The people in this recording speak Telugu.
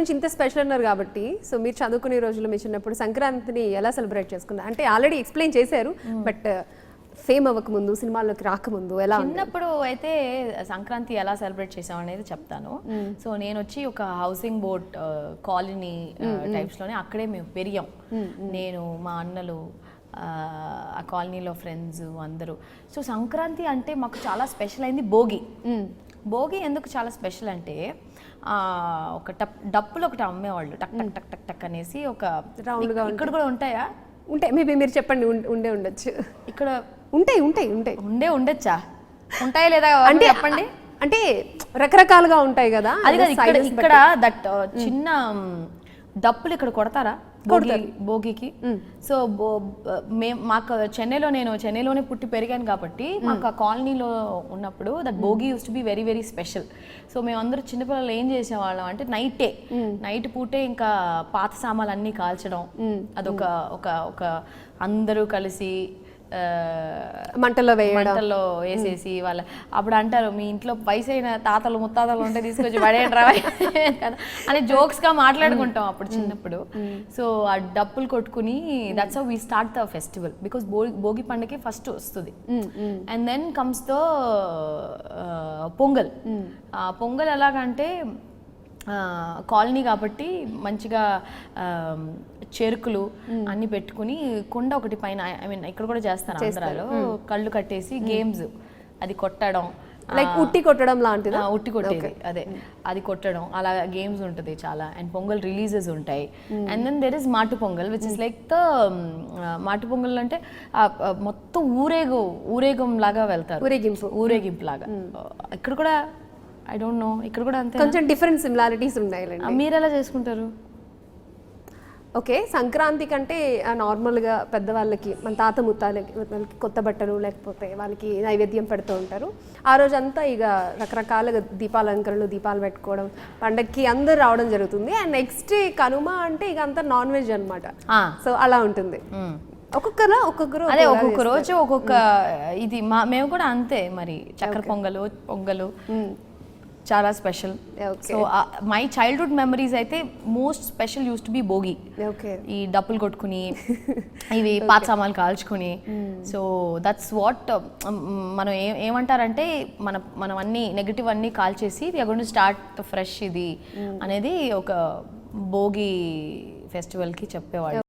నుంచి ఇంత స్పెషల్ అన్నారు కాబట్టి, సో మీరు చదువుకునే రోజుల్లో మీ చిన్నప్పుడు సంక్రాంతిని ఎలా సెలబ్రేట్ చేసుకున్నారు? అంటే ఆల్రెడీ ఎక్స్ప్లెయిన్ చేశారు, బట్ ఫేమ్ అవ్వకముందు, సినిమాల్లోకి రాకముందు ఎలా? చిన్నప్పుడు అయితే సంక్రాంతి ఎలా సెలబ్రేట్ చేసాం అనేది చెప్తాను. సో నేను వచ్చి ఒక హౌసింగ్ బోర్డ్ కాలనీ టైప్స్లోనే అక్కడే మేము పెరిగాం. నేను, మా అన్నలు, ఆ కాలనీలో ఫ్రెండ్స్ అందరూ. సో సంక్రాంతి అంటే మాకు చాలా స్పెషల్ అయింది భోగి. భోగి ఎందుకు చాలా స్పెషల్ అంటే ఒక డప్పులు ఒకటి అమ్మేవాళ్ళు, టక్ టక్ టక్ టక్ టక్ అనేసి. ఒక రౌండ్గా ఇక్కడ కూడా ఉంటాయా? ఉంటాయి, మేబీ మీరు చెప్పండి. ఉండే ఉండొచ్చు ఇక్కడ. ఉంటాయి ఉంటాయి ఉంటాయి ఉండొచ్చా? ఉంటాయా లేదా అంటే చెప్పండి. అంటే రకరకాలుగా ఉంటాయి కదా. అది కాదు, ఇక్కడ దట్ చిన్న డప్పులు ఇక్కడ కొడతారా భోగికి? సో మాకు చెన్నైలోనే పుట్టి పెరిగాను కాబట్టి మాకు ఆ కాలనీలో ఉన్నప్పుడు that Bhogi use to be very very special. So మేమందరూ చిన్నపిల్లలు ఏం చేసేవాళ్ళం అంటే నైట్ పూటే ఇంకా పాత సామాన్లు అన్నీ కాల్చడం. అదొక ఒక అందరూ కలిసి మంటల్లో వేసేసి వాళ్ళ అప్పుడు అంటారు, మీ ఇంట్లో వయసైన తాతలు ముత్తాతలు ఉంటే తీసుకొచ్చి పడేయండి కదా అని జోక్స్ గా మాట్లాడుకుంటాం అప్పుడు చిన్నప్పుడు. సో ఆ డప్పులు కొట్టుకుని that's how we start the festival, because Bhogi పండుగ ఫస్ట్ వస్తుంది. And then comes the Pongal. Pongal ఎలాగంటే కాలనీ కాబట్టి మంచిగా చెరుకులు అన్ని పెట్టుకుని కొండ ఒకటి పైన, ఐ మీన్ ఇక్కడ కూడా చేస్తారు ఆంధ్రాలో, కళ్ళు కట్టేసి గేమ్స్, అది కొట్టడం, లైక్ ఉట్టి కొట్టడం లాంటిది. ఉట్టి కొట్టేది అదే, అది కొట్టడం, అలా గేమ్స్ ఉంటుంది చాలా. అండ్ పొంగల్ రిలీజెస్ ఉంటాయి. అండ్ దెన్ దెర్ ఇస్ మాటు pongal which is like the మాటు పొంగల్ అంటే మొత్తం ఊరేగం లాగా వెళ్తారు, ఊరేగింపు లాగా. ఇక్కడ కూడా ఐ డోంట్ నో, ఇక్కడ కూడా అంతే, కొంచెం డిఫరెంట్ సిమిలారిటీస్ ఉన్నాయి. మీరు ఎలా చేసుకుంటారు? ఓకే, సంక్రాంతి కంటే నార్మల్గా పెద్దవాళ్ళకి, మన తాత ముత్తాలకి కొత్త బట్టలు లేకపోతే వాళ్ళకి నైవేద్యం పెడుతూ ఉంటారు. ఆ రోజంతా ఇక రకరకాలుగా దీపాలంకరణలు, దీపాలు పెట్టుకోవడం, పండగకి అందరు రావడం జరుగుతుంది. అండ్ నెక్స్ట్ కనుమ అంటే ఇక అంతా నాన్ వెజ్ అనమాట. సో అలా ఉంటుంది. ఒక్కొక్కరు అదే ఒక్కొక్క రోజు ఒక్కొక్క ఇది. మేము కూడా అంతే మరి. చక్కెర పొంగలు చాలా special. So my childhood memories అయితే most special use to be Bhogi. ఈ డప్పులు కొట్టుకుని ఇవి పాత సామాన్లు కాల్చుకుని. సో దట్స్ వాట్ మనం ఏమంటారంటే మనం అన్ని నెగటివ్ అన్ని కాల్చేసి we are going to start fresh ఇది అనేది ఒక భోగి ఫెస్టివల్కి చెప్పేవాళ్ళు.